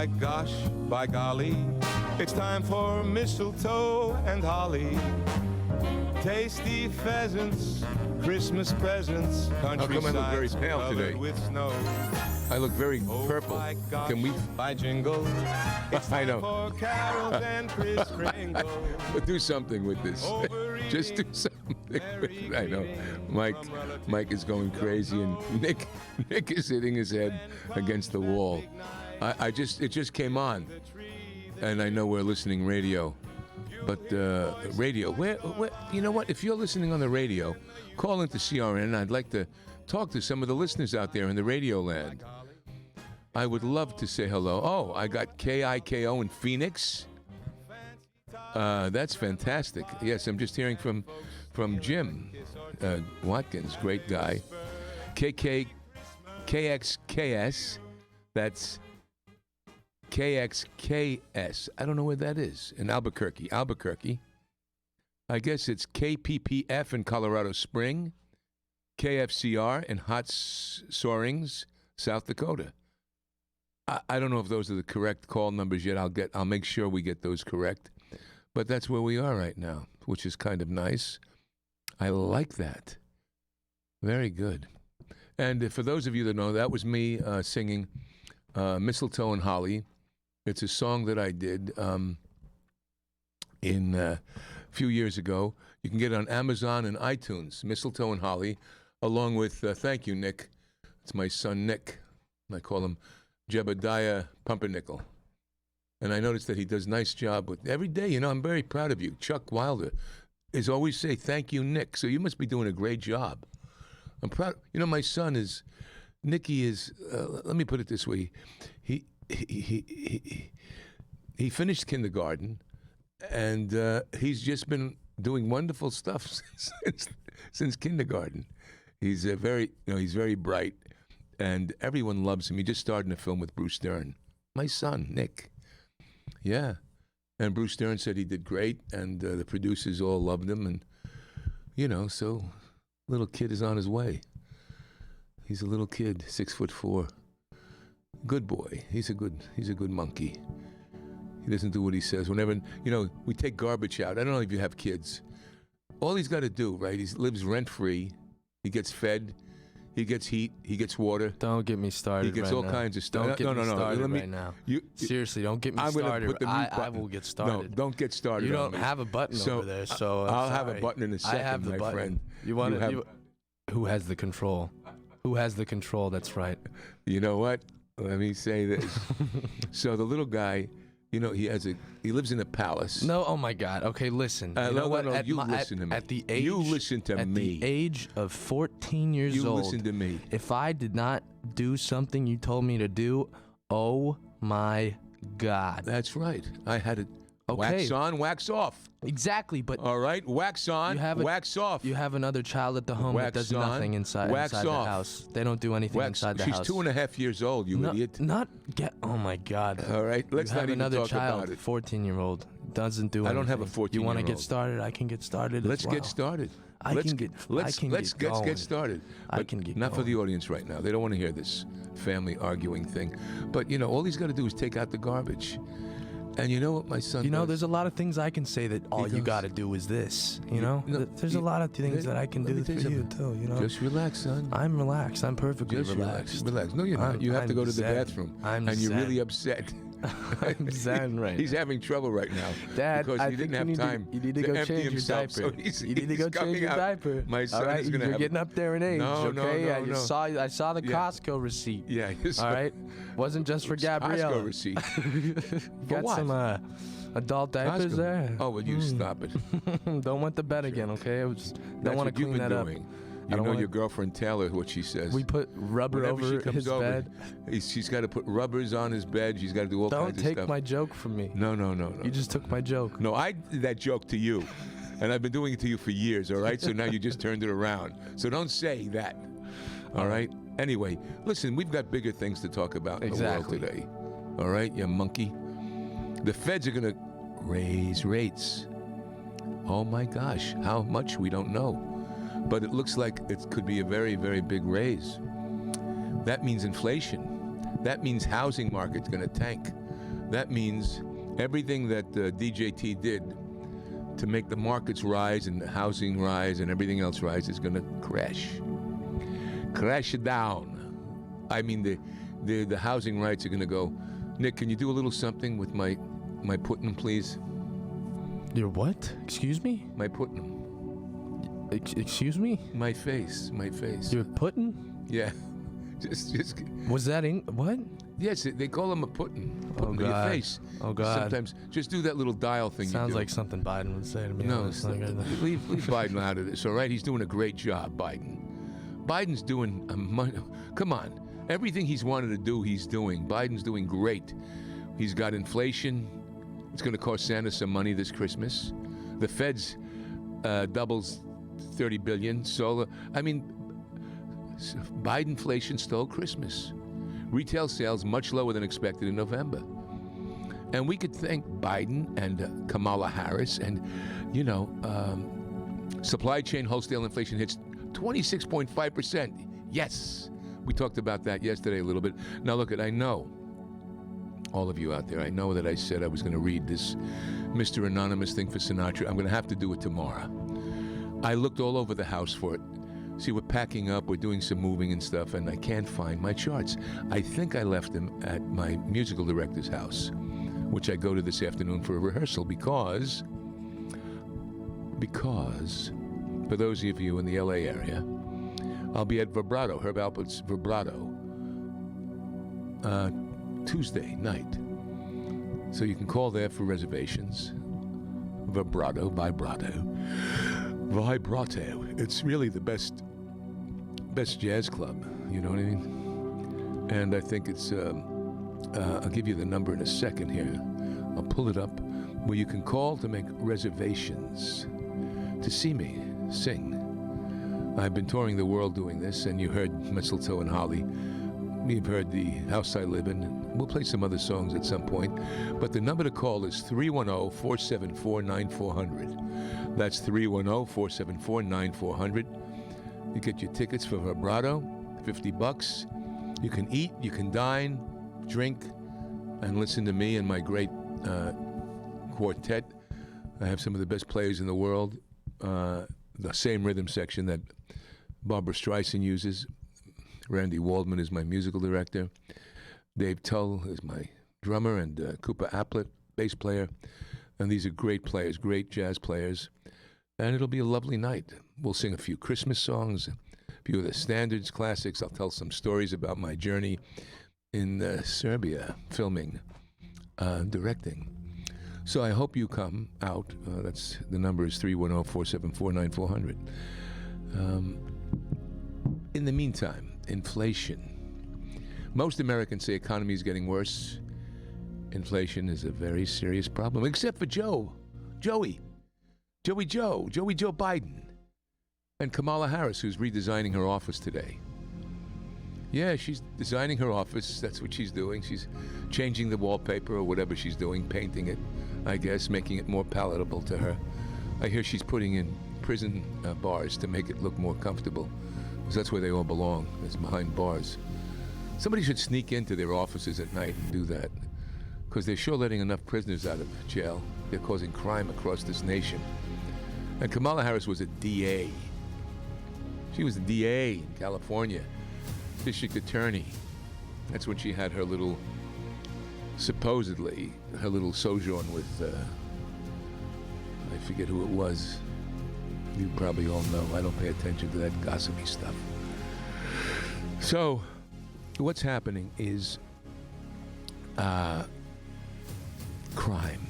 by gosh, by golly, it's time for mistletoe and holly. Tasty pheasants, Christmas presents, countryside very pale covered today? with snow. I look very purple. By gosh, Can we? by jingle, it's I time know. for carols and Kris Kringle. But do something with this. Just do something with it. I know. Mike is going crazy, and Nick is hitting his head against the wall. It just came on, and I know we're listening radio, but radio. Where? You know what? If you're listening on the radio, call into CRN. I'd like to talk to some of the listeners out there in the radio land. I would love to say hello. Oh, I got KIKO in Phoenix. That's fantastic. Yes, I'm just hearing from Jim Watkins, great guy. KXKS, that's KXKS. I don't know where that is. In Albuquerque. I guess it's KPPF in Colorado Spring, KFCR in Hot Springs, South Dakota. I don't know if those are the correct call numbers yet. I'll make sure we get those correct. But that's where we are right now, which is kind of nice. I like that. Very good. And for those of you that know, that was me singing Mistletoe and Holly. It's a song that I did in a few years ago. You can get it on Amazon and iTunes, Mistletoe and Holly, along with, thank you, Nick. It's my son, Nick. I call him Jebediah Pumpernickel. And I noticed that he does a nice job with every day. I'm very proud of you. Chuck Wilder is always say, thank you, Nick. So you must be doing a great job. I'm proud. My son is, Nicky is, let me put it this way. He finished kindergarten, and he's just been doing wonderful stuff since kindergarten. He's he's very bright, and everyone loves him. He just starred in a film with Bruce Dern. My son, Nick. Yeah. And Bruce Dern said he did great, and the producers all loved him, and, so little kid is on his way. He's a little kid, 6'4". Good boy. He's a good monkey. He doesn't do what he says. Whenever, we take garbage out. I don't know if you have kids. All he's got to do, right, he lives rent-free. He gets fed. He gets heat. He gets water. Don't get me started. He gets right all now. kinds of stuff. Don't get me started right now. Seriously, don't get me started. I will get started. No, don't get started. You don't have a button over there, so I'll have a button in a second, I have the button. Friend. You want to? Who has the control? Who has the control? That's right. You know what? Let me say this. So the little guy, he lives in a palace. No, oh my God. Okay, listen. You know what? Listen to me. At the age, you listen to me. At the age of 14 years old, you listen to me. If I did not do something you told me to do, oh my God. That's right. I had it. Okay. Wax on, wax off. Exactly, but all right, wax on, wax off. You have another child at the home that does nothing inside the house. They don't do anything inside the house. She's 2.5 years old, you idiot. Oh my God. All right, let's not even talk about it. 14-year-old doesn't do anything. I don't have a 14-year-old. You want to get started? I can get started. Let's get started. Let's get started. I can get not for the audience right now. They don't want to hear this family arguing thing. But all he's got to do is take out the garbage. And you know what my son does? There's a lot of things I can say that all you got to do is this, There's a lot of things that I can do for you, too, Just relax, son. I'm relaxed. I'm perfectly relaxed. Relax. No, you're not. You have to go to the bathroom. And you're really upset. I'm zen right He's having trouble right now. Dad, because he didn't have time you need to go empty change himself. your diaper. So you need to go change your diaper. My son is going to You're getting up there in age, okay? No. I saw the Costco receipt. Yeah. All right? Wasn't just for Gabrielle. Costco receipt. Got what? Some adult diapers there. Oh, well, you stop it. Don't want the bed again, okay? Don't want to clean that up. You know your girlfriend Taylor, what she says. We put rubber over his bed. She's got to put rubbers on his bed. She's got to do all kinds of stuff. Don't take my joke from me. No. You just took my joke. No, I did that joke to you. And I've been doing it to you for years, all right? So now you just turned it around. So don't say that, all right? Anyway, listen, we've got bigger things to talk about in the world today. All right, you monkey? The feds are going to raise rates. Oh, my gosh. How much? We don't know. But it looks like it could be a very, very big raise. That means inflation. That means housing market's going to tank. that means everything that DJT did to make the markets rise and the housing rise and everything else rise is going to crash it down. I mean, the housing rights are going to go. Nick, can you do a little something with my Putnam, please? Your what? Excuse me? My Putnam. Excuse me? My face. You're Putnam? Yeah. Just. Was that in what? Yes, they call him a Putnam. Oh, Your God. face. Oh, God. Sometimes just do that little dial thing. Sounds you do. like something Biden would say to me. No, leave Biden out of this, all right? He's doing a great job, Biden. Biden's doing come on. Everything he's wanted to do, he's doing. Biden's doing great. He's got inflation. It's going to cost Santa some money this Christmas. The Fed's doubles $30 billion. Solar. I mean, Bidenflation stole Christmas. Retail sales much lower than expected in November. And we could thank Biden and Kamala Harris and, supply chain wholesale inflation hits 26.5%. Yes. We talked about that yesterday a little bit. Now, look, I know, all of you out there, I know that I said I was going to read this Mr. Anonymous thing for Sinatra. I'm going to have to do it tomorrow. I looked all over the house for it. See, we're packing up, we're doing some moving and stuff, and I can't find my charts. I think I left them at my musical director's house, which I go to this afternoon for a rehearsal because, for those of you in the LA area, I'll be at Vibrato, Herb Alpert's Vibrato, Tuesday night. So you can call there for reservations. Vibrato. It's really the best jazz club, you know what I mean? And I think it's, I'll give you the number in a second here. I'll pull it up, where you can call to make reservations to see me sing. I've been touring the world doing this, and you heard Mistletoe and Holly. You've heard The House I Live In. We'll play some other songs at some point. But the number to call is 310-474-9400. That's 310-474-9400. You get your tickets for Vibrato, $50. You can eat, you can dine, drink, and listen to me and my great quartet. I have some of the best players in the world. The same rhythm section that Barbara Streisand uses. Randy Waldman is my musical director. Dave Tull is my drummer, and Cooper Applet, bass player. And these are great players, great jazz players. And it'll be a lovely night. We'll sing a few Christmas songs, a few of the standards, classics. I'll tell some stories about my journey in Serbia, filming, directing. So I hope you come out. That's the number is 310-474-9400. In the meantime, inflation. Most Americans say economy is getting worse. Inflation is a very serious problem, except for Joey Joe Biden, and Kamala Harris, who's redesigning her office today. Yeah, she's designing her office. That's what she's doing. She's changing the wallpaper or whatever she's doing, painting it, I guess, making it more palatable to her. I hear she's putting in prison bars to make it look more comfortable, because that's where they all belong, is behind bars. Somebody should sneak into their offices at night and do that, because they're sure letting enough prisoners out of jail. They're causing crime across this nation. And Kamala Harris was a DA. She was a DA in California, district attorney. That's when she had her little, supposedly, her little sojourn with, I forget who it was. You probably all know. I don't pay attention to that gossipy stuff. So, what's happening is crime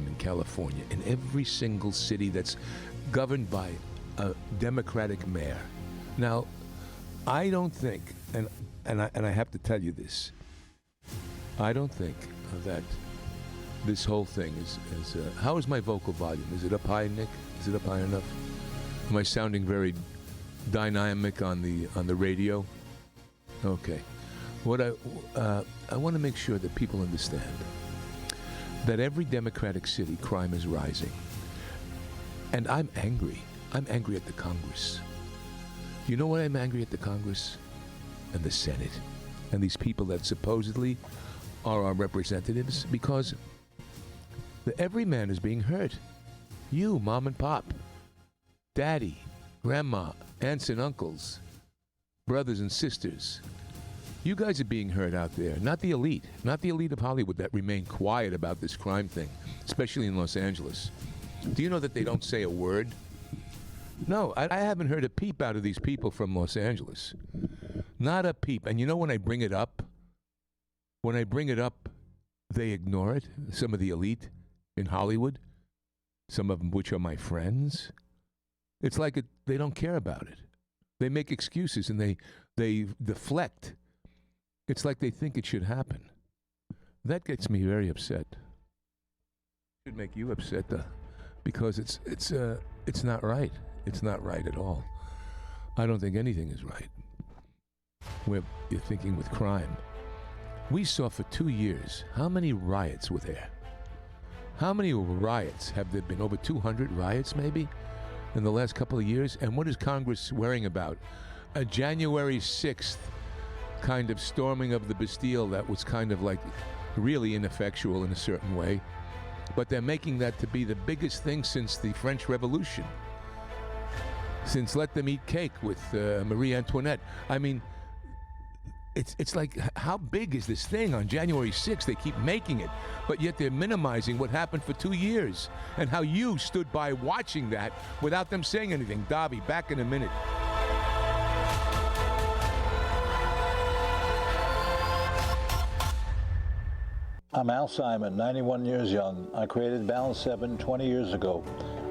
in California, in every single city that's governed by a Democratic mayor. Now, I don't think, and I have to tell you this, I don't think that this whole thing is how is my vocal volume? Is it up high, Nick? Is it up high enough? Am I sounding very dynamic on the radio? Okay. What I want to make sure that people understand that every Democratic city, crime is rising. And I'm angry. I'm angry at the Congress. You know why I'm angry at the Congress? And the Senate. And these people that supposedly are our representatives because the everyman is being hurt. You, mom and pop, daddy, grandma, aunts and uncles, brothers and sisters. You guys are being hurt out there, not the elite of Hollywood that remain quiet about this crime thing, especially in Los Angeles. Do you know that they don't say a word? No, I haven't heard a peep out of these people from Los Angeles. Not a peep. And you know when I bring it up, they ignore it. Some of the elite in Hollywood, some of them which are my friends. It's like they don't care about it. They make excuses and they deflect. It's like they think it should happen. That gets me very upset. It should make you upset, because it's not right. It's not right at all. I don't think anything is right. Where you're thinking with crime. We saw for 2 years, how many riots were there? How many riots have there been? Over 200 riots, maybe, in the last couple of years? And what is Congress worrying about? A January 6th kind of storming of the Bastille that was kind of like really ineffectual in a certain way. But they're making that to be the biggest thing since the French Revolution. Since Let Them Eat Cake with Marie Antoinette. I mean, it's like, how big is this thing on January 6th? They keep making it, but yet they're minimizing what happened for 2 years and how you stood by watching that without them saying anything. Davi, back in a minute. I'm Al Simon, 91 years young. I created Balance 7 20 years ago.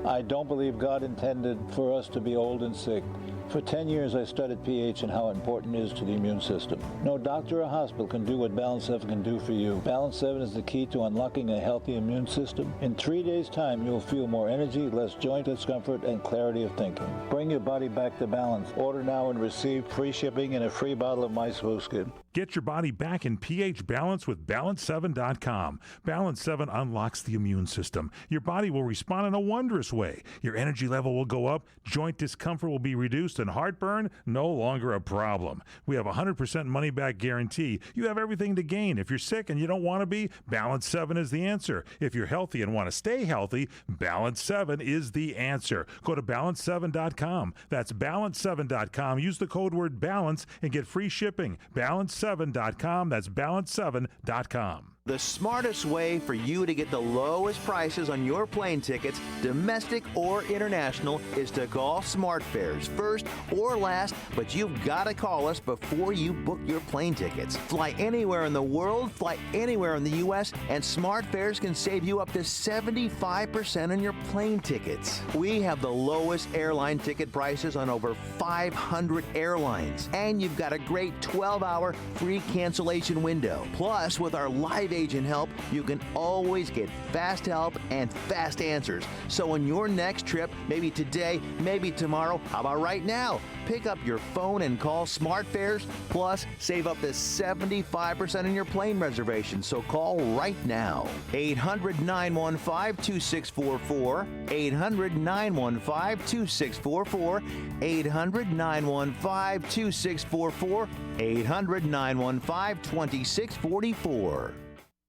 I don't believe God intended for us to be old and sick. For 10 years, I studied pH and how important it is to the immune system. No doctor or hospital can do what Balance 7 can do for you. Balance 7 is the key to unlocking a healthy immune system. In 3 days' time, you'll feel more energy, less joint discomfort, and clarity of thinking. Bring your body back to balance. Order now and receive free shipping and a free bottle of My Smooth Skin. Get your body back in pH balance with Balance7.com. Balance 7 unlocks the immune system. Your body will respond in a wondrous way. Your energy level will go up, joint discomfort will be reduced, and heartburn no longer a problem. We have a 100% money-back guarantee. You have everything to gain. If you're sick and you don't want to be, Balance 7 is the answer. If you're healthy and want to stay healthy, Balance 7 is the answer. Go to Balance7.com. That's Balance7.com. Use the code word BALANCE and get free shipping. Balance7.com. That's Balance7.com. The smartest way for you to get the lowest prices on your plane tickets, domestic or international, is to call SmartFares first or last, but you've got to call us before you book your plane tickets. Fly anywhere in the world, fly anywhere in the U.S., and SmartFares can save you up to 75% on your plane tickets. We have the lowest airline ticket prices on over 500 airlines, and you've got a great 12-hour free cancellation window. Plus, with our live agent help, you can always get fast help and fast answers. So on your next trip, maybe today, maybe tomorrow, how about right now? Pick up your phone and call SmartFares, plus save up to 75% on your plane reservation. So call right now. 800-915-2644, 800-915-2644, 800-915-2644, 800-915-2644.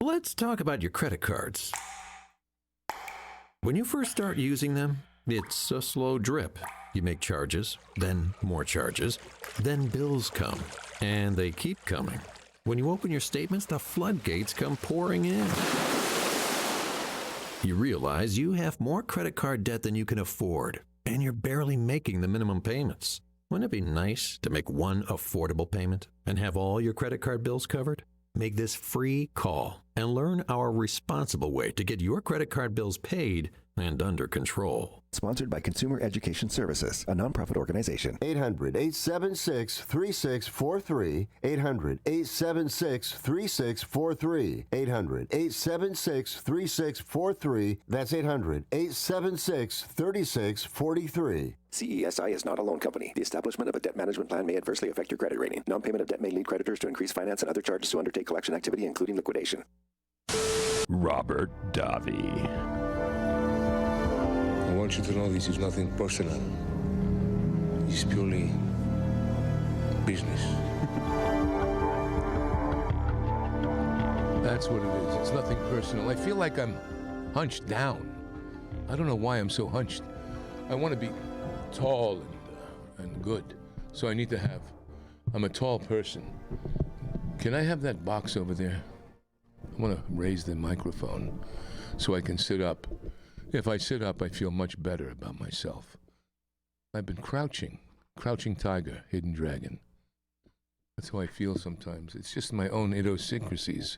Let's talk about your credit cards. When you first start using them, it's a slow drip. You make charges, then more charges, then bills come, and they keep coming. When you open your statements, the floodgates come pouring in. You realize you have more credit card debt than you can afford, and you're barely making the minimum payments. Wouldn't it be nice to make one affordable payment and have all your credit card bills covered? Make this free call and learn our responsible way to get your credit card bills paid and under control. Sponsored by Consumer Education Services, a nonprofit organization. 800-876-3643. 800-876-3643. 800-876-3643. That's 800-876-3643. CESI is not a loan company. The establishment of a debt management plan may adversely affect your credit rating. Non-payment of debt may lead creditors to increase finance and other charges to undertake collection activity, including liquidation. Robert Davi. I want you to know this is nothing personal. It's purely business. That's what it is. It's nothing personal. I feel like I'm hunched down. I don't know why I'm so hunched. I want to be tall and good. So I need to have... I'm a tall person. Can I have that box over there? I want to raise the microphone so I can sit up. If I sit up, I feel much better about myself. I've been crouching tiger, hidden dragon. That's how I feel sometimes. It's just my own idiosyncrasies.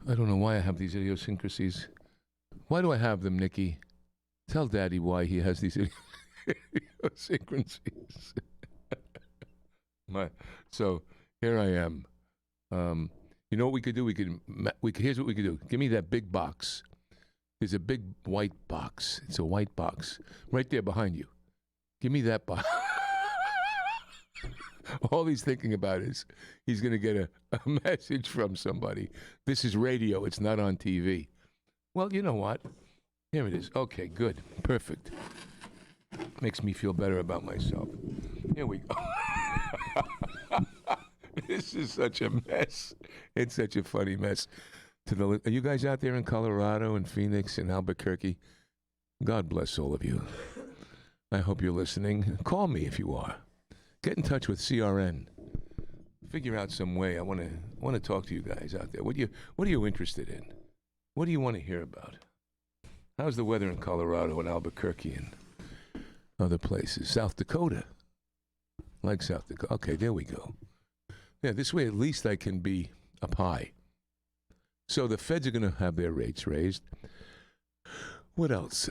I don't know why I have these idiosyncrasies. Why do I have them, Nikki? Tell Daddy why he has these idiosyncrasies. So here I am. You know what we could do? We could. Here's what we could do. Give me that big box. There's a big white box. It's a white box right there behind you. Give me that box. All he's thinking about is he's going to get a message from somebody. This is radio. It's not on TV. Well, you know what? Here it is. Okay, good. Perfect. Makes me feel better about myself. Here we go. This is such a mess. It's such a funny mess. Are you guys out there in Colorado and Phoenix and Albuquerque? God bless all of you. I hope you're listening. Call me if you are. Get in touch with CRN. Figure out some way. I want to talk to you guys out there. What are you interested in? What do you want to hear about? How's the weather in Colorado and Albuquerque and other places? South Dakota. Like South Dakota. Okay, there we go. Yeah, this way at least I can be up high. So the feds are going to have their rates raised. What else?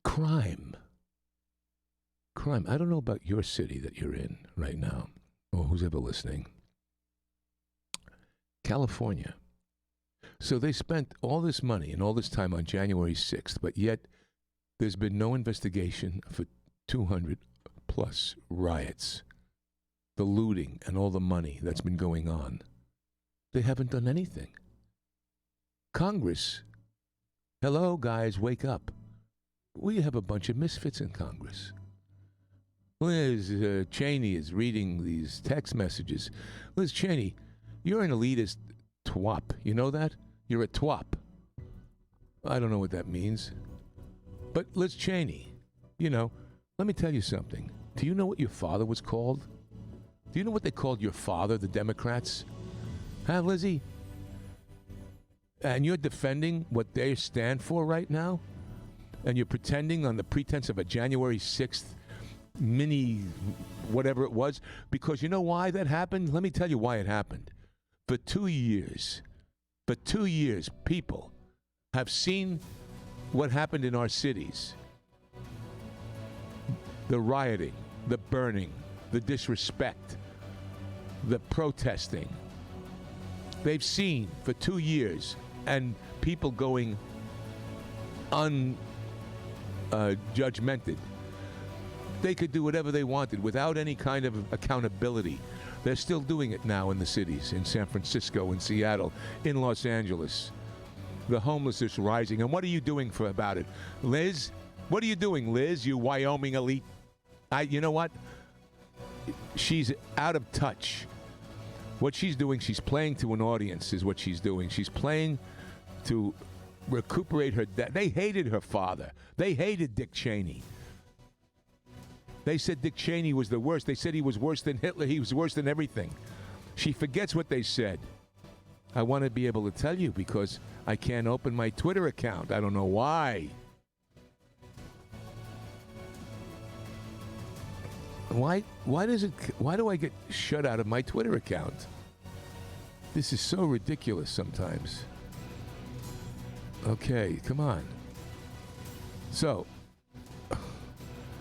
Crime. I don't know about your city that you're in right now, or who's ever listening. California. So they spent all this money and all this time on January 6th, but yet there's been no investigation for 200 plus riots. The looting and all the money that's been going on. They haven't done anything. Congress, hello guys, wake up. We have a bunch of misfits in Congress. Liz Cheney is reading these text messages. Liz Cheney, you're an elitist twop. You know that? You're a twop. I don't know what that means. But Liz Cheney, let me tell you something. Do you know what your father was called? Do you know what they called your father, the Democrats? Huh, Lizzie? And you're defending what they stand for right now? And you're pretending on the pretense of a January 6th mini whatever it was? Because you know why that happened? Let me tell you why it happened. For 2 years, people have seen what happened in our cities. The rioting, the burning, the disrespect, the protesting. They've seen for 2 years, and people going judgmented. They could do whatever they wanted without any kind of accountability. They're still doing it now in the cities, in San Francisco, in Seattle, in Los Angeles. The homelessness rising. And what are you doing about it? Liz? What are you doing, Liz, you Wyoming elite? You know what? She's out of touch. What she's doing, she's playing to an audience is what she's doing. She's playing to recuperate her debt. They hated her father. They hated Dick Cheney. They said Dick Cheney was the worst. They said he was worse than Hitler. He was worse than everything. She forgets what they said. I want to be able to tell you because I can't open my Twitter account. I don't know why. Why do I get shut out of my Twitter account? This is so ridiculous sometimes. Okay, come on. So,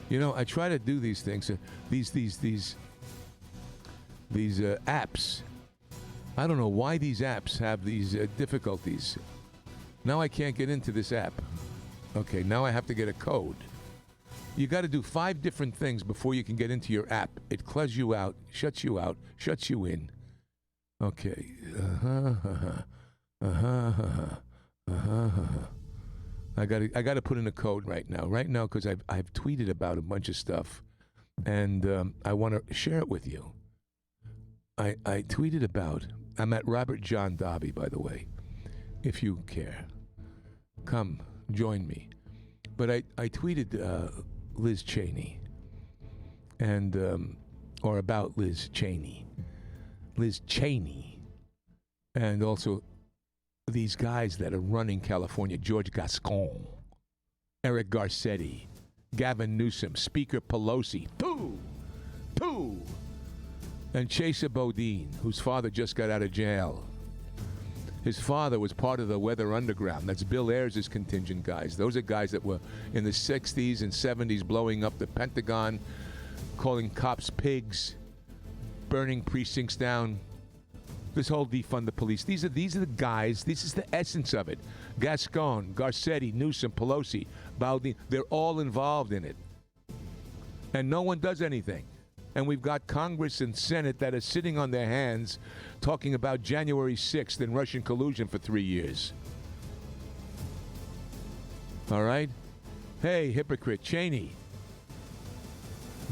I try to do these things, these apps. I don't know why these apps have these difficulties. Now I can't get into this app. Okay, now I have to get a code. You got to do 5 different things before you can get into your app. It clus you out, shuts you in. Okay. I got to put in a code right now because I've tweeted about a bunch of stuff, and I want to share it with you. I tweeted about I'm at Robert John Davi, by the way, if you care. Come, join me. But I tweeted Liz Cheney, and or about Liz Cheney. Liz Cheney. And also these guys that are running California, George Gascon, Eric Garcetti, Gavin Newsom, Speaker Pelosi, two, and Chesa Bodine, whose father just got out of jail. His father was part of the Weather Underground. That's Bill Ayers' contingent guys. Those are guys that were in the 60s and 70s blowing up the Pentagon, calling cops pigs, burning precincts down. This whole defund the police. These are the guys. This is the essence of it. Gascon, Garcetti, Newsom, Pelosi, Bodine. They're all involved in it. And no one does anything. And we've got Congress and Senate that are sitting on their hands talking about January 6th and Russian collusion for 3 years. All right? Hey, hypocrite, Cheney.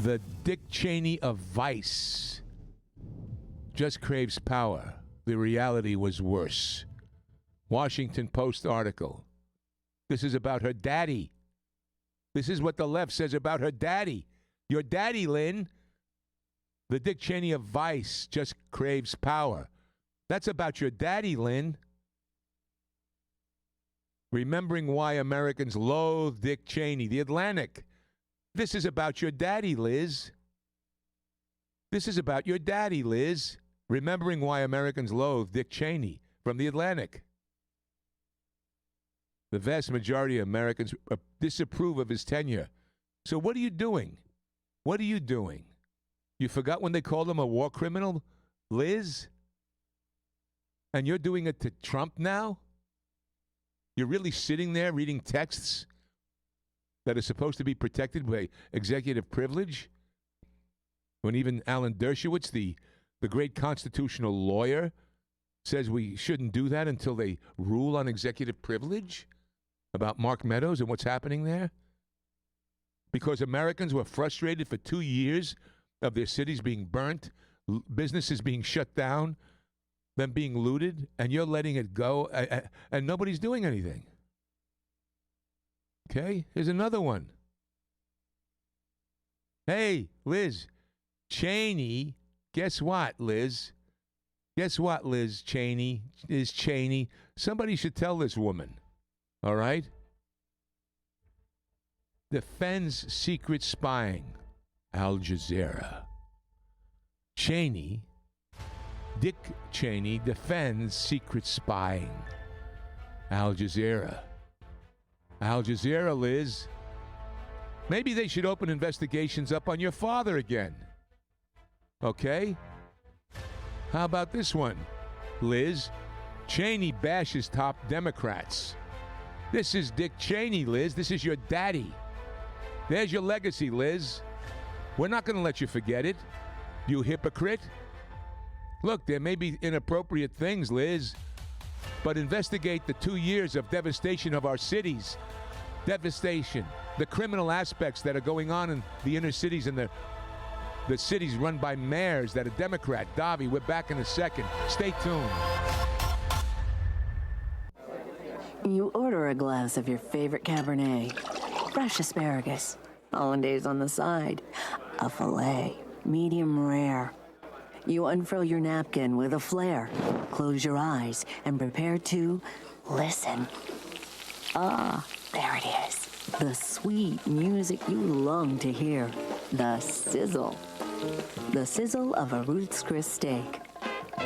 The Dick Cheney of Vice just craves power. The reality was worse. Washington Post article. This is about her daddy. This is what the left says about her daddy. Your daddy, Lynn. The Dick Cheney of Vice just craves power. That's about your daddy, Lynn. Remembering why Americans loathe Dick Cheney, The Atlantic. This is about your daddy, Liz. This is about your daddy, Liz. Remembering why Americans loathe Dick Cheney, from The Atlantic. The vast majority of Americans disapprove of his tenure. So what are you doing? What are you doing? You forgot when they called him a war criminal, Liz? And you're doing it to Trump now? You're really sitting there reading texts that are supposed to be protected by executive privilege? When even Alan Dershowitz, the great constitutional lawyer, says we shouldn't do that until they rule on executive privilege about Mark Meadows and what's happening there? Because Americans were frustrated for 2 years of their cities being burnt, businesses being shut down, them being looted, and you're letting it go, and nobody's doing anything. Okay? Here's another one. Hey, Liz Cheney, guess what, Liz? Guess what, Liz Cheney? Liz Cheney. Somebody should tell this woman, all right? Defends secret spying. Al Jazeera. Cheney, Dick Cheney, defends secret spying. Al Jazeera. Al Jazeera, Liz. Maybe they should open investigations up on your father again. Okay? How about this one, Liz? Cheney bashes top Democrats. This is Dick Cheney, Liz. This is your daddy. There's your legacy, Liz. We're not going to let you forget it, you hypocrite. Look, there may be inappropriate things, Liz, but investigate the 2 years of devastation of our cities. Devastation. The criminal aspects that are going on in the inner cities and the cities run by mayors that are Democrat. Davi, we're back in a second. Stay tuned. You order a glass of your favorite Cabernet, fresh asparagus, hollandaise on the side, a filet, medium rare. You unfurl your napkin with a flair, close your eyes, and prepare to listen. Ah, there it is. The sweet music you long to hear. The sizzle. The sizzle of a Ruth's Chris steak.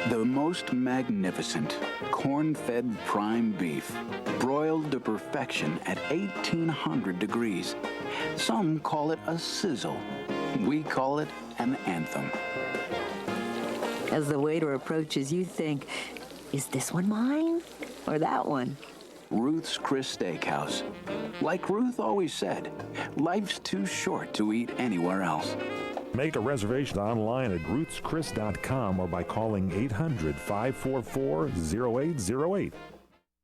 The most magnificent corn-fed prime beef, broiled to perfection at 1,800 degrees. Some call it a sizzle. We call it an anthem. As the waiter approaches, you think, is this one mine or that one? Ruth's Chris Steakhouse. Like Ruth always said, life's too short to eat anywhere else. Make a reservation online at ruthschris.com or by calling 800-544-0808.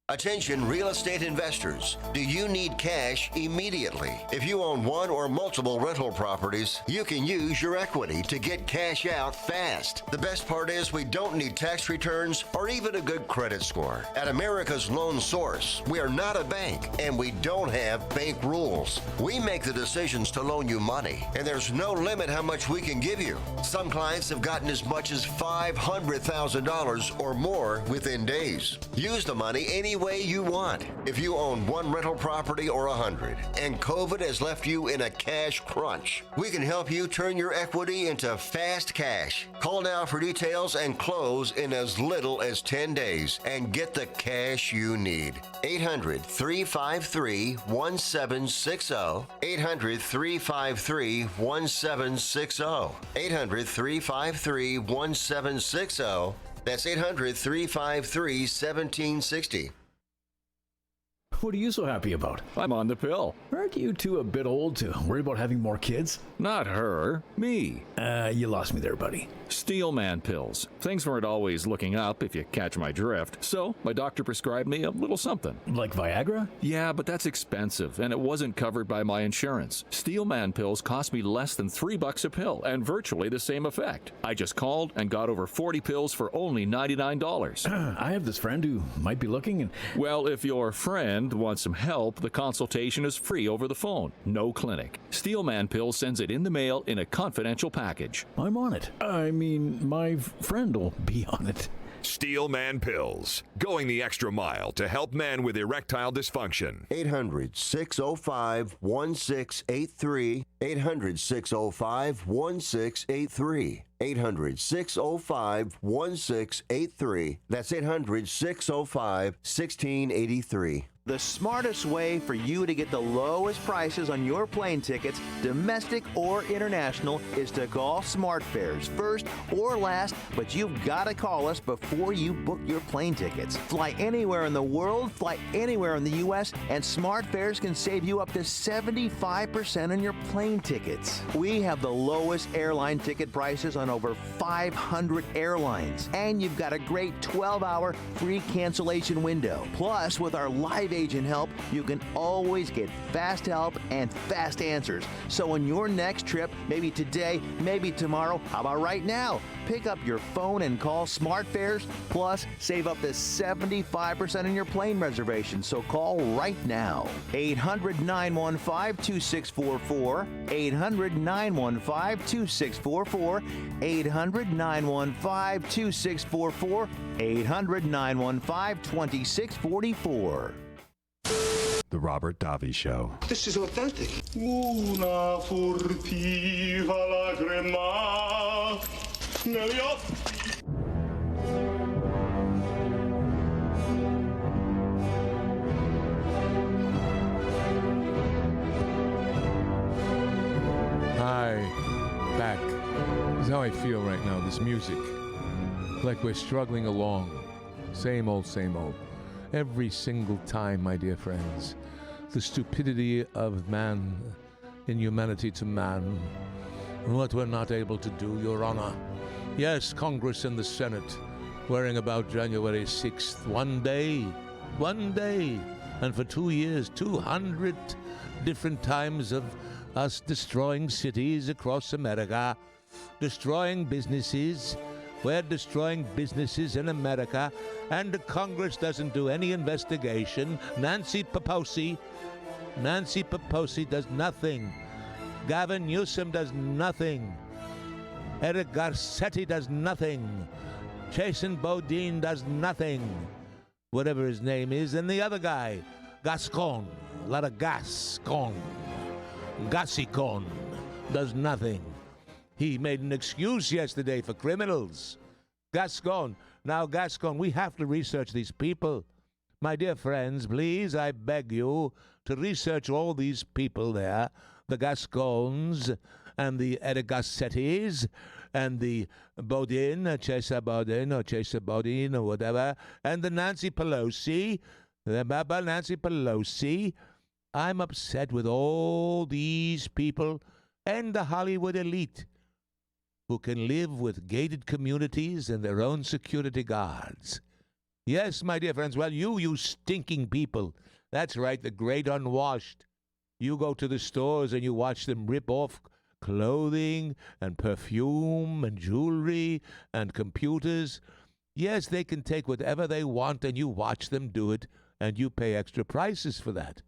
Attention real estate investors. Do you need cash immediately? If you own one or multiple rental properties, you can use your equity to get cash out fast. The best part is we don't need tax returns or even a good credit score. At America's Loan Source, we are not a bank and we don't have bank rules. We make the decisions to loan you money, and there's no limit how much we can give you. Some clients have gotten as much as $500,000 or more within days. Use the money any way you want. If you own one rental property or 100 and COVID has left you in a cash crunch, we can help you turn your equity into fast cash. Call now for details and close in as little as 10 days and get the cash you need. 800-353-1760. 800-353-1760. 800-353-1760. That's 800-353-1760. What are you so happy about? I'm on the pill. Aren't you two a bit old to worry about having more kids? Not her, me. You lost me there, buddy. Steelman pills. Things weren't always looking up, if you catch my drift. So, my doctor prescribed me a little something. Like Viagra? Yeah, but that's expensive, and it wasn't covered by my insurance. Steelman pills cost me less than $3 a pill, and virtually the same effect. I just called and got over 40 pills for only $99. I have this friend who might be looking and... Well, if your friend wants some help, the consultation is free over the phone. No clinic. Steelman Pills sends it in the mail in a confidential package. I'm on it. I mean, my friend will be on it. Steelman Pills, going the extra mile to help men with erectile dysfunction. 800-605-1683. 800-605-1683. 800-605-1683. That's 800-605-1683. The smartest way for you to get the lowest prices on your plane tickets, domestic or international, is to call SmartFares first or last, but you've got to call us before you book your plane tickets. Fly anywhere in the world, fly anywhere in the U.S., and SmartFares can save you up to 75% on your plane tickets. We have the lowest airline ticket prices on over 500 airlines, and you've got a great 12-hour free cancellation window. Plus, with our live agent help, you can always get fast help and fast answers. So on your next trip, maybe today, maybe tomorrow, how about right now? Pick up your phone and call SmartFares, plus save up to 75% on your plane reservation. So call right now. 800-915-2644. 800-915-2644. 800-915-2644. 800-915-2644. The Robert Davi Show. This is authentic. Una furtiva lacrima negli occhi. Hi, back. This is how I feel right now, this music. Like we're struggling along. Same old, same old. Every single time, my dear friends. The stupidity of man, inhumanity to man. What we're not able to do, Your Honor. Yes, Congress and the Senate worrying about January 6th. One day. And for 2 years, 200 different times of us destroying cities across America, destroying businesses. We're destroying businesses in America, and the Congress doesn't do any investigation. Nancy Pelosi does nothing. Gavin Newsom does nothing. Eric Garcetti does nothing. Jason Bodine does nothing. Whatever his name is. And the other guy, Gascon, a lot of Gascon, does nothing. He made an excuse yesterday for criminals. Gascon. Now, Gascon, we have to research these people. My dear friends, please, I beg you to research all these people there, the Gascons and the Edigassettis and the Chesa Bodine or whatever, and the Nancy Pelosi, Nancy Pelosi. I'm upset with all these people and the Hollywood elite who can live with gated communities and their own security guards. Yes, my dear friends. Well, you stinking people. That's right, the great unwashed. You go to the stores and you watch them rip off clothing and perfume and jewelry and computers. Yes, they can take whatever they want, and you watch them do it, and you pay extra prices for that.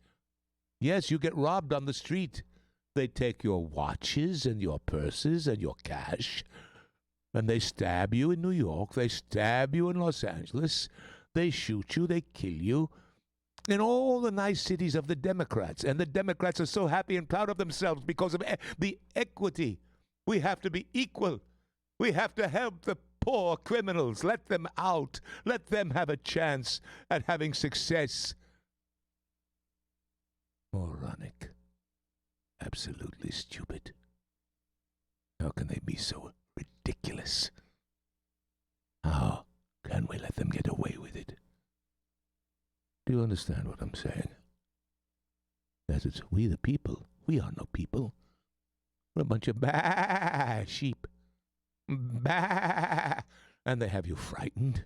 Yes, you get robbed on the street. They take your watches and your purses and your cash, and they stab you in New York. They stab you in Los Angeles. They shoot you. They kill you. In all the nice cities of the Democrats. And the Democrats are so happy and proud of themselves because of the equity. We have to be equal. We have to help the poor criminals. Let them out. Let them have a chance at having success. Moronic. Absolutely stupid. How can they be so ridiculous? How can we let them get away with it? Do you understand what I'm saying? That it's we the people. We are no people. We're a bunch of sheep. And they have you frightened.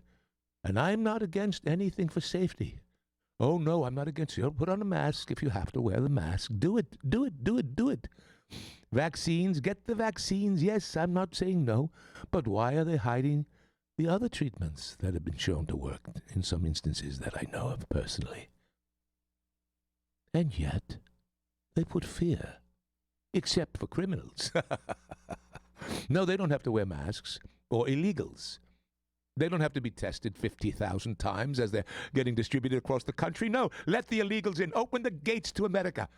And I'm not against anything for safety. Oh, no, I'm not against it. Put on a mask if you have to wear the mask. Do it, do it, do it, do it. Vaccines, get the vaccines. Yes, I'm not saying no. But why are they hiding the other treatments that have been shown to work in some instances that I know of personally? And yet, they put fear, except for criminals. No, they don't have to wear masks, or illegals. They don't have to be tested 50,000 times as they're getting distributed across the country. No, let the illegals in. Open the gates to America.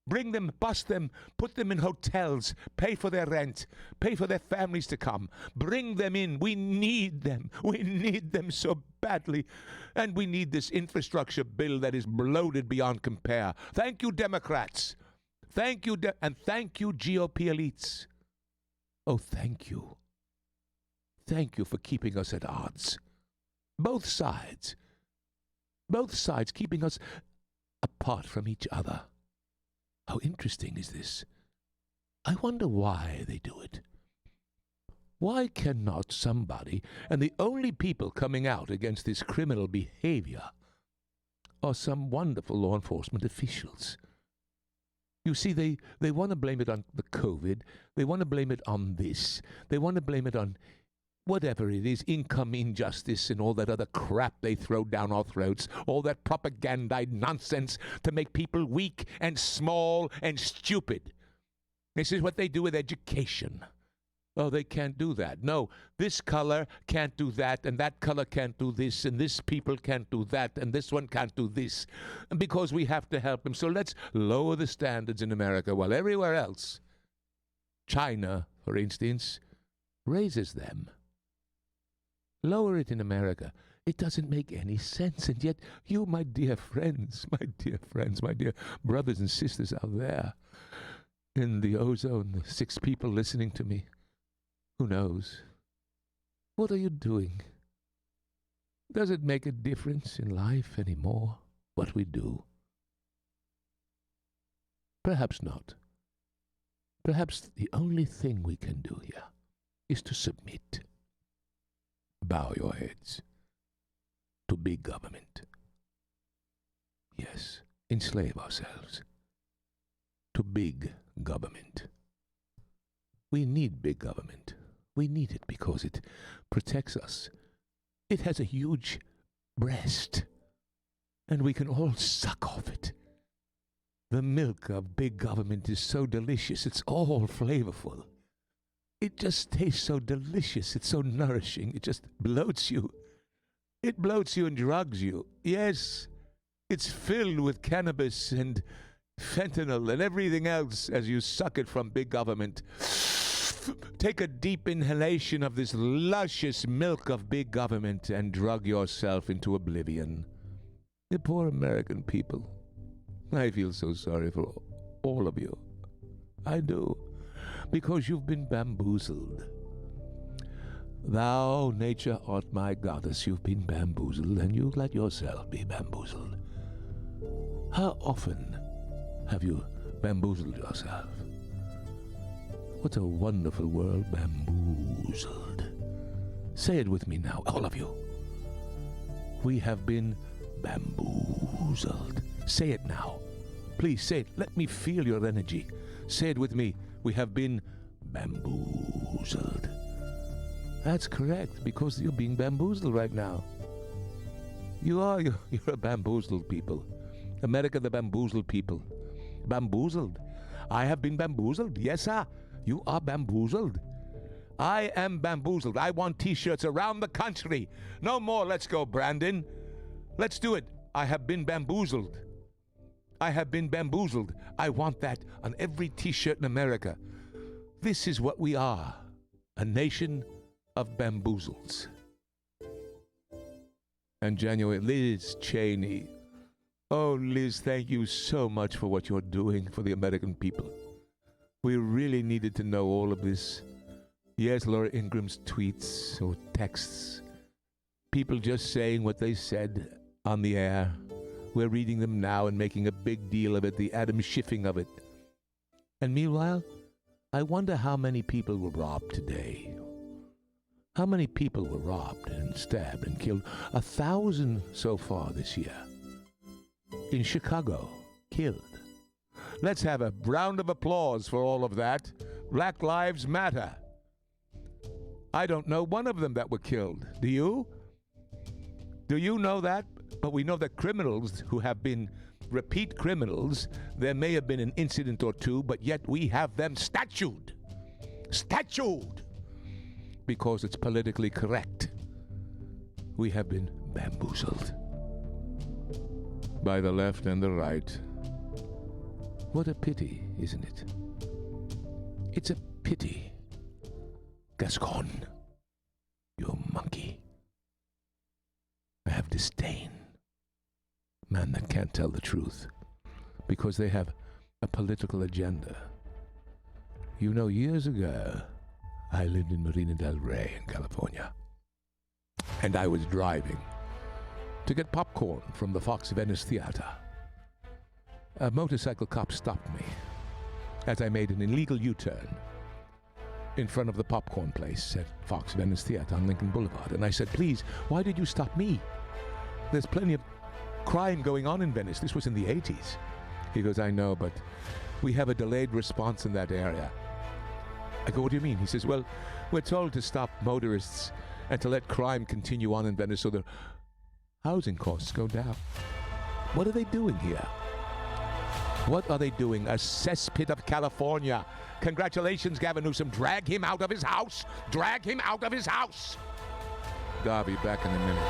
Bring them, bust them, put them in hotels, pay for their rent, pay for their families to come. Bring them in. We need them. We need them so badly. And we need this infrastructure bill that is bloated beyond compare. Thank you, Democrats. Thank you, and thank you, GOP elites. Oh, thank you. Thank you for keeping us at odds. Both sides. Both sides keeping us apart from each other. How interesting is this? I wonder why they do it. Why cannot somebody, and the only people coming out against this criminal behavior are some wonderful law enforcement officials? You see, they want to blame it on the COVID. They want to blame it on this. They want to blame it on whatever it is, income injustice and all that other crap they throw down our throats, all that propaganda nonsense to make people weak and small and stupid. This is what they do with education. Oh, they can't do that. No, this color can't do that, and that color can't do this, and this people can't do that, and this one can't do this, and because we have to help them. So let's lower the standards in America while everywhere else, China, for instance, raises them. Lower it in America. It doesn't make any sense. And yet you, my dear friends, my dear brothers and sisters out there in the ozone, the 6 people listening to me, who knows? What are you doing? Does it make a difference in life anymore, what we do? Perhaps not. Perhaps the only thing we can do here is to submit. Bow your heads to big government. Yes, enslave ourselves to big government. We need big government. We need it because it protects us. It has a huge breast, and we can all suck off it. The milk of big government is so delicious. It's all flavorful. It just tastes so delicious. It's so nourishing. It just bloats you. It bloats you and drugs you. Yes, it's filled with cannabis and fentanyl and everything else as you suck it from big government. Take a deep inhalation of this luscious milk of big government and drug yourself into oblivion. The poor American people. I feel so sorry for all of you. I do. Because you've been bamboozled. Thou, nature, art my goddess. You've been bamboozled, and you let yourself be bamboozled. How often have you bamboozled yourself? What a wonderful world, bamboozled. Say it with me now, all of you. We have been bamboozled. Say it now. Please say it. Let me feel your energy. Say it with me. We have been bamboozled. That's correct, because you're being bamboozled right now. You are. You're a bamboozled people. America, the bamboozled people. Bamboozled. I have been bamboozled. Yes, sir. You are bamboozled. I am bamboozled. I want T-shirts around the country. No more. Let's go, Brandon. Let's do it. I have been bamboozled. I have been bamboozled. I want that on every T-shirt in America. This is what we are. A nation of bamboozles. And January, Liz Cheney. Oh, Liz, thank you so much for what you're doing for the American people. We really needed to know all of this. Yes, Laura Ingram's tweets or texts. People just saying what they said on the air. We're reading them now and making a big deal of it, the Adam Schiffing of it. And meanwhile, I wonder how many people were robbed today. How many people were robbed and stabbed and killed? 1,000 so far this year. In Chicago, killed. Let's have a round of applause for all of that. Black Lives Matter. I don't know one of them that were killed. Do you? Do you know that? But we know that criminals who have been repeat criminals, there may have been an incident or two, but yet we have them statued. Statued! Because it's politically correct. We have been bamboozled. By the left and the right. What a pity, isn't it? It's a pity. Gascon, you monkey. I have disdain. Man that can't tell the truth. Because they have a political agenda. You know, years ago, I lived in Marina del Rey in California. And I was driving to get popcorn from the Fox Venice Theater. A motorcycle cop stopped me as I made an illegal U-turn in front of the popcorn place at Fox Venice Theater on Lincoln Boulevard. And I said, please, why did you stop me? There's plenty of crime going on in Venice. This was in the 80s. He goes, I know, but we have a delayed response in that area. I go, what do you mean? He says, well, we're told to stop motorists and to let crime continue on in Venice so the housing costs go down. What are they doing here? What are they doing? A cesspit of California. Congratulations, Gavin Newsom. Drag him out of his house. Drag him out of his house. Davi, back in a minute.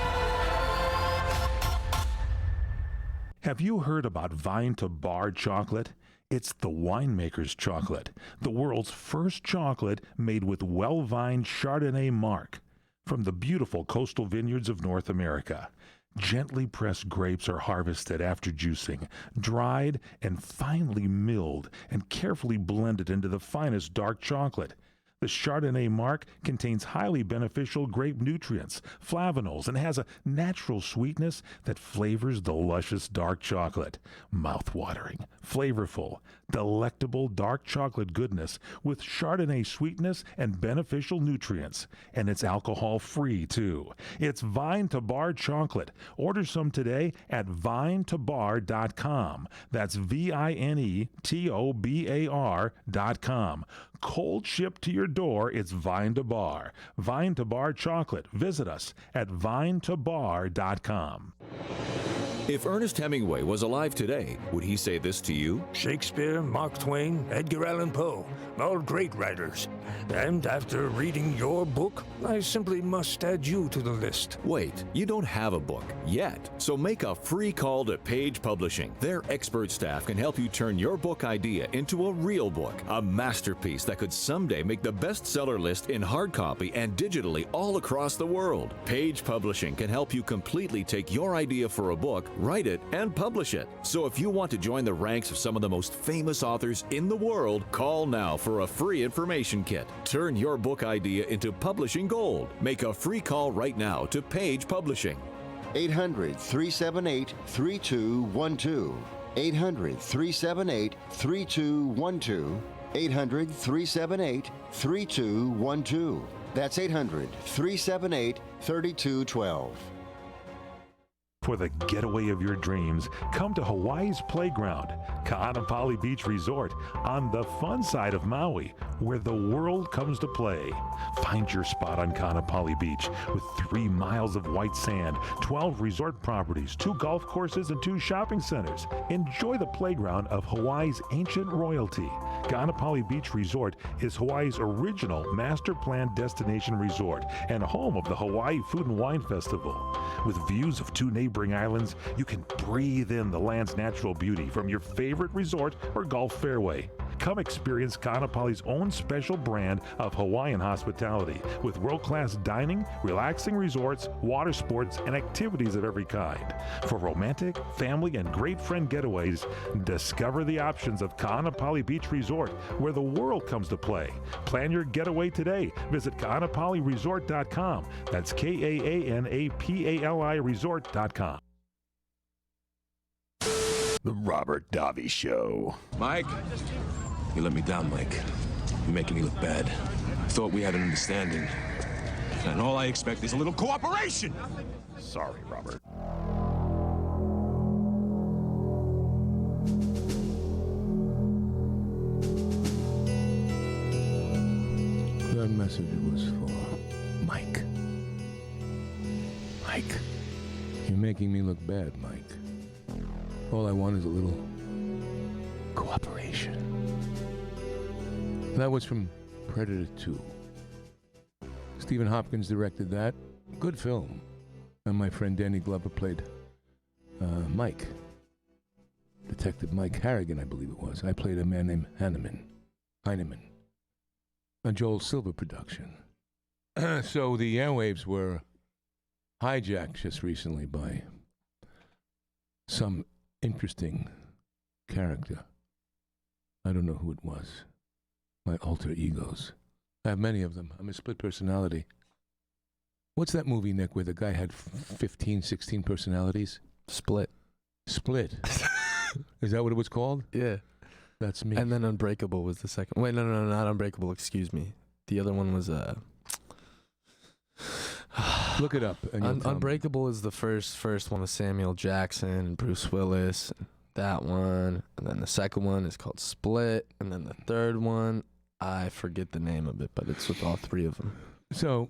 Have you heard about Vine to Bar chocolate? It's the winemaker's chocolate, the world's first chocolate made with well-vined Chardonnay marc from the beautiful coastal vineyards of North America. Gently pressed grapes are harvested after juicing, dried and finely milled and carefully blended into the finest dark chocolate. The Chardonnay marc contains highly beneficial grape nutrients, flavanols, and has a natural sweetness that flavors the luscious dark chocolate. Mouth-watering, flavorful, delectable dark chocolate goodness with Chardonnay sweetness and beneficial nutrients. And it's alcohol-free, too. It's Vine to Bar chocolate. Order some today at vinetobar.com. That's VINETOBAR.com. Cold shipped to your door, it's Vine to Bar. Vine to Bar chocolate. Visit us at vinetobar.com. If Ernest Hemingway was alive today, would he say this to you? Shakespeare, Mark Twain, Edgar Allan Poe, all great writers. And after reading your book, I simply must add you to the list. Wait, you don't have a book yet. So make a free call to Page Publishing. Their expert staff can help you turn your book idea into a real book, a masterpiece that could someday make the bestseller list in hard copy and digitally all across the world. Page Publishing can help you completely take your idea for a book, write it, and publish it. So if you want to join the ranks of some of the most famous authors in the world, call now for a free information kit. Turn your book idea into publishing gold. Make a free call right now to Page Publishing. 800-378-3212. 800-378-3212. 800-378-3212. That's 800-378-3212. For the getaway of your dreams, come to Hawaii's Playground, Ka'anapali Beach Resort, on the fun side of Maui, where the world comes to play. Find your spot on Ka'anapali Beach with 3 miles of white sand, 12 resort properties, 2 golf courses, and 2 shopping centers. Enjoy the playground of Hawaii's ancient royalty. Ka'anapali Beach Resort is Hawaii's original master plan destination resort and home of the Hawaii Food and Wine Festival. With views of 2 neighboring islands, you can breathe in the land's natural beauty from your favorite resort or golf fairway. Come experience Ka'anapali's own special brand of Hawaiian hospitality with world-class dining, relaxing resorts, water sports, and activities of every kind. For romantic, family, and great friend getaways, discover the options of Ka'anapali Beach Resort, where the world comes to play. Plan your getaway today. Visit Ka'anapaliResort.com. That's KAANAPALI Resort.com. The Robert Davi Show. Mike? You let me down, Mike. You're making me look bad. I thought we had an understanding. And all I expect is a little cooperation! Sorry, Robert. That message was for Mike. Mike. You're making me look bad, Mike. All I want is a little cooperation. That was from Predator 2. Stephen Hopkins directed that. Good film. And my friend Danny Glover played Mike. Detective Mike Harrigan, I believe it was. I played a man named Heineman. A Joel Silver production. So the airwaves were hijacked just recently by some interesting character. I don't know who it was. My alter egos. I have many of them. I'm a split personality. What's that movie, Nick, where the guy had 15, 16 personalities? Split. Is that what it was called? Yeah. That's me. And then Unbreakable was the second. Wait, no, not Unbreakable. Excuse me. The other one was Look it up. And Unbreakable is the first one with Samuel Jackson and Bruce Willis. That one. And then the second one is called Split. And then the third one, I forget the name of it, but it's with all 3 of them. So,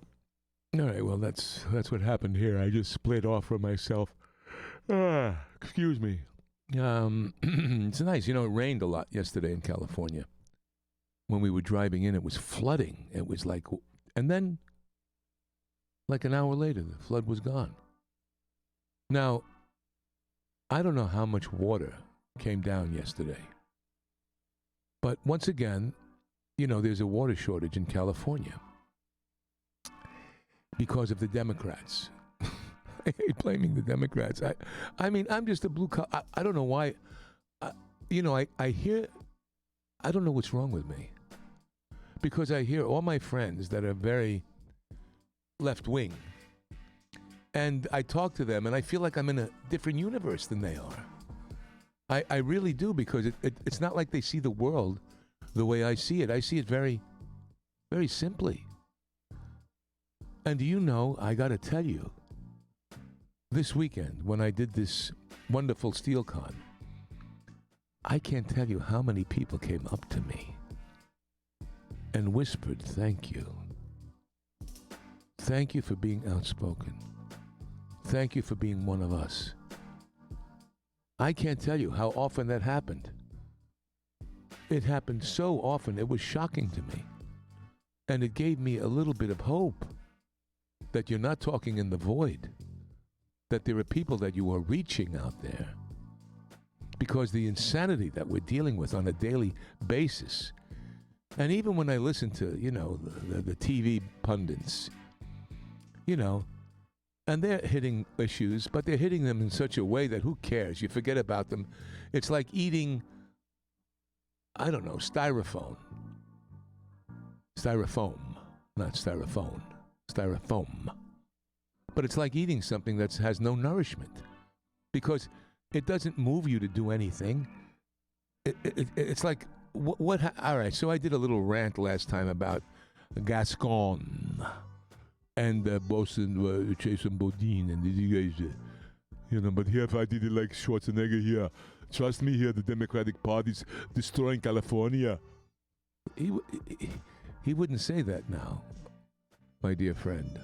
all right, well, that's what happened here. I just split off from myself. Excuse me. It's nice. You know, it rained a lot yesterday in California. When we were driving in, it was flooding. It was like, and then, like an hour later, the flood was gone. Now, I don't know how much water came down yesterday. But once again, you know, there's a water shortage in California because of the Democrats. I hate blaming the Democrats. I mean, I'm just a blue collar. I don't know why. You know, I hear, I don't know what's wrong with me. Because I hear all my friends that are very left-wing, and I talk to them, and I feel like I'm in a different universe than they are. I really do, because it's not like they see the world the way I see it. I see it very, very simply. And do you know, I got to tell you, this weekend, when I did this wonderful SteelCon, I can't tell you how many people came up to me and whispered, thank you. Thank you for being outspoken. Thank you for being one of us. I can't tell you how often that happened. It happened so often, it was shocking to me. And it gave me a little bit of hope that you're not talking in the void, that there are people that you are reaching out there. Because the insanity that we're dealing with on a daily basis, and even when I listen to, you know, the TV pundits, you know, and they're hitting issues, but they're hitting them in such a way that who cares? You forget about them. It's like eating, I don't know, styrofoam, not styrofoam. But it's like eating something that has no nourishment, because it doesn't move you to do anything. It's like, all right, so I did a little rant last time about Gascon and Boston, Jason Bodine, and you guys, But here, if I did it like Schwarzenegger here, trust me here, the Democratic Party's destroying California. He wouldn't say that now, my dear friend.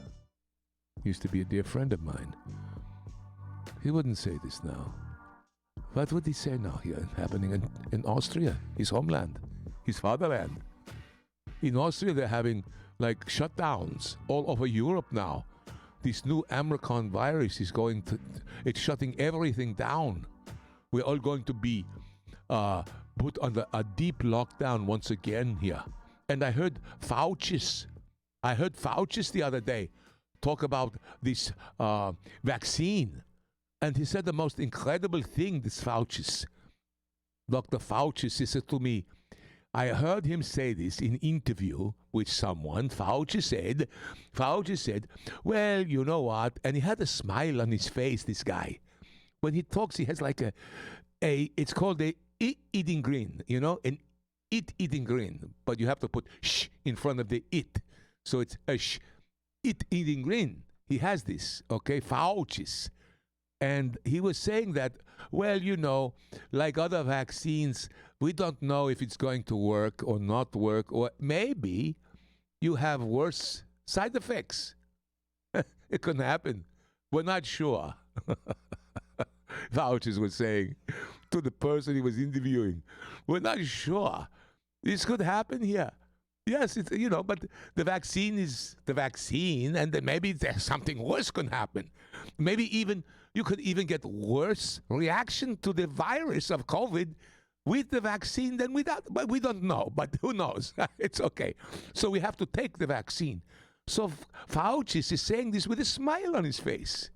Used to be a dear friend of mine. He wouldn't say this now. What would he say now here, happening in Austria, his homeland, his fatherland? In Austria, they're having like shutdowns all over Europe now. This new Omicron virus is it's shutting everything down. We're all going to be put under a deep lockdown once again here. And I heard Fauci's the other day talk about this vaccine. And he said the most incredible thing, this Fauci's. Dr. Fauci's, he said to me, I heard him say this in interview with someone. Fauci said, well, you know what? And he had a smile on his face, this guy. When he talks, he has like it's called a eating grin, an eating grin. But you have to put sh in front of the it. So it's a sh, eating grin. He has this, okay, Fauci's. And he was saying that, well, like other vaccines, we don't know if it's going to work or not work, or maybe you have worse side effects. It could happen. We're not sure. Fauci was saying to the person he was interviewing, we're not sure. This could happen here. Yes, it's, but the vaccine is the vaccine, and then maybe there's something worse can happen. Maybe you could even get worse reaction to the virus of COVID with the vaccine than without. But we don't know, but who knows? It's okay. So we have to take the vaccine. So Fauci is saying this with a smile on his face.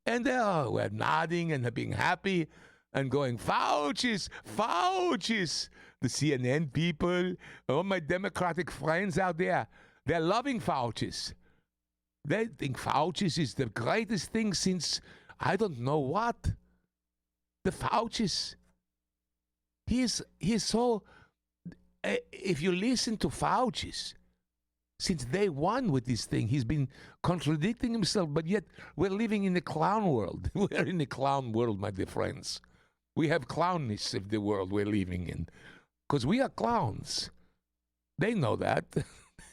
And we're nodding and being happy and going, Fauci's. The CNN people, all my Democratic friends out there, they're loving Fauci's. They think Fauci's is the greatest thing since I don't know what. The Fauci's. He's so, if you listen to Fauci's, since day one with this thing, he's been contradicting himself, but yet we're living in the clown world. We're in the clown world, my dear friends. We have clownness of the world we're living in. Because we are clowns. They know that.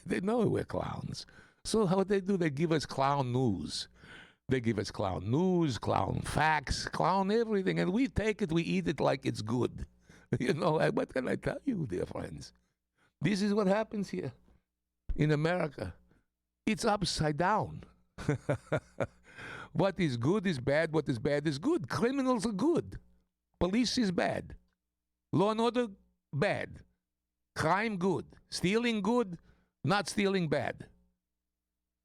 They know we're clowns. So how they do, they give us clown news. They give us clown news, clown facts, clown everything, and we take it, we eat it like it's good. What can I tell you, dear friends? This is what happens here in America. It's upside down. What is good is bad, what is bad is good. Criminals are good. Police is bad. Law and order, bad. Crime, good. Stealing, good. Not stealing, bad.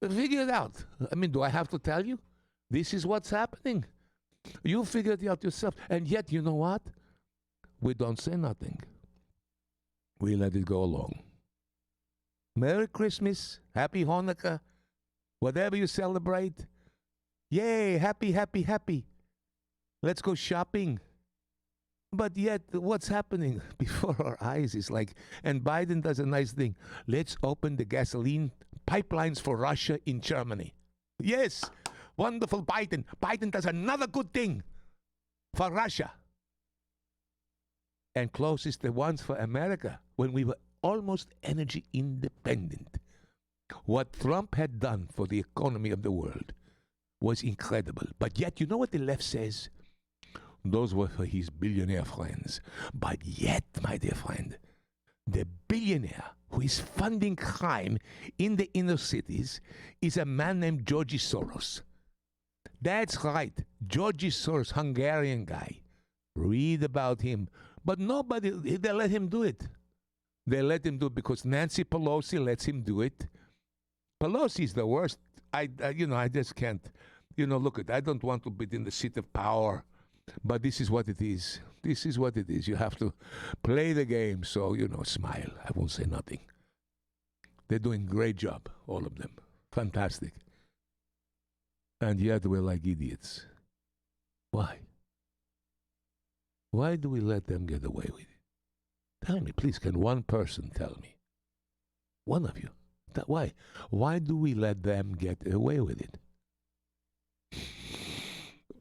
Figure it out. Do I have to tell you? This is what's happening. You figure it out yourself. And yet, you know what? We don't say nothing. We let it go along. Merry Christmas. Happy Hanukkah. Whatever you celebrate. Yay, happy, happy, happy. Let's go shopping. But yet, what's happening before our eyes is like, and Biden does a nice thing. Let's open the gasoline pipelines for Russia in Germany. Yes, wonderful Biden. Biden does another good thing for Russia. And closes the ones for America when we were almost energy independent. What Trump had done for the economy of the world was incredible. But yet, you know what the left says? Those were for his billionaire friends. But yet, my dear friend, the billionaire who is funding crime in the inner cities is a man named George Soros. That's right, George Soros, Hungarian guy. Read about him. But nobody, they let him do it. They let him do it because Nancy Pelosi lets him do it. Pelosi is the worst. I just can't. Look at, I don't want to be in the seat of power. But this is what it is. This is what it is. You have to play the game. So, smile. I won't say nothing. They're doing a great job, all of them. Fantastic. And yet we're like idiots. Why? Why do we let them get away with it? Tell me, please, can one person tell me? One of you. Why? Why do we let them get away with it?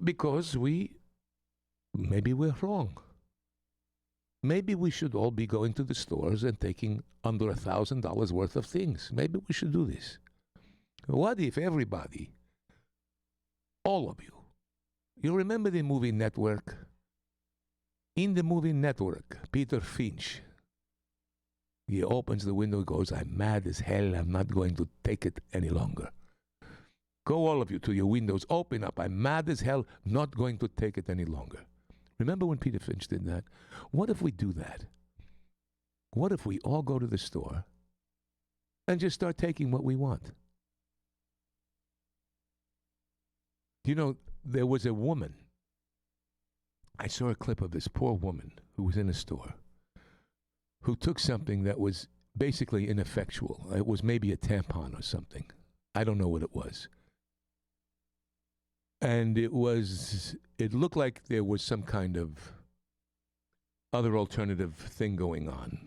Because maybe we're wrong. Maybe we should all be going to the stores and taking under $1,000 worth of things. Maybe we should do this. What if everybody, all of you remember the movie Network? In the movie Network, Peter Finch, he opens the window and goes, I'm mad as hell. I'm not going to take it any longer. Go all of you to your windows, open up. I'm mad as hell, not going to take it any longer. Remember when Peter Finch did that? What if we do that? What if we all go to the store and just start taking what we want? You know, there was a woman. I saw a clip of this poor woman who was in a store who took something that was basically ineffectual. It was maybe a tampon or something. I don't know what it was. And it looked like there was some kind of other alternative thing going on.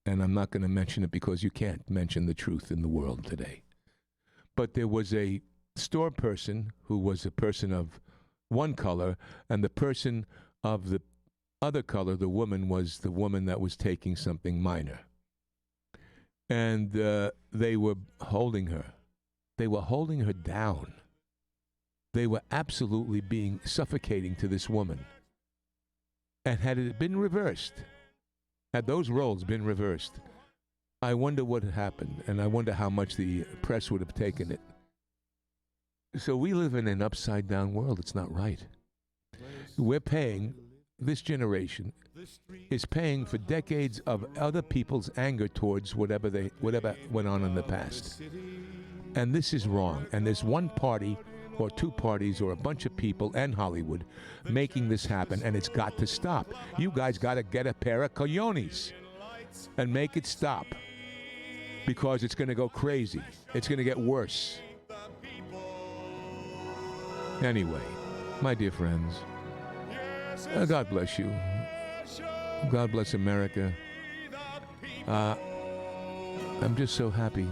And I'm not going to mention it because you can't mention the truth in the world today. But there was a store person who was a person of one color, and the person of the other color, the woman, was the woman that was taking something minor. And they were holding her. They were holding her down. They were absolutely being suffocating to this woman. And had it been reversed, had those roles been reversed, I wonder what had happened, and I wonder how much the press would have taken it. So we live in an upside-down world. It's not right. We're paying, this generation is paying for decades of other people's anger towards whatever went on in the past. And this is wrong. And there's one party or two parties or a bunch of people and Hollywood making this happen, and it's got to stop. You guys got to get a pair of cojones and make it stop, because it's going to go crazy. It's going to get worse. Anyway, my dear friends, God bless you. God bless America. I'm just so happy.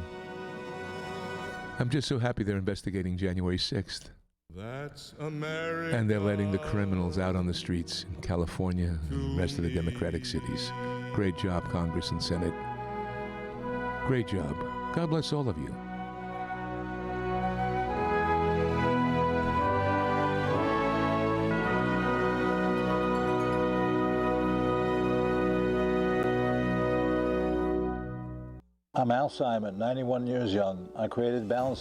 I'm just so happy they're investigating January 6th. That's America. And they're letting the criminals out on the streets in California and the rest of the Democratic cities. Great job, Congress and Senate. Great job. God bless all of you. I'm Al Simon, 91 years young. I created Balance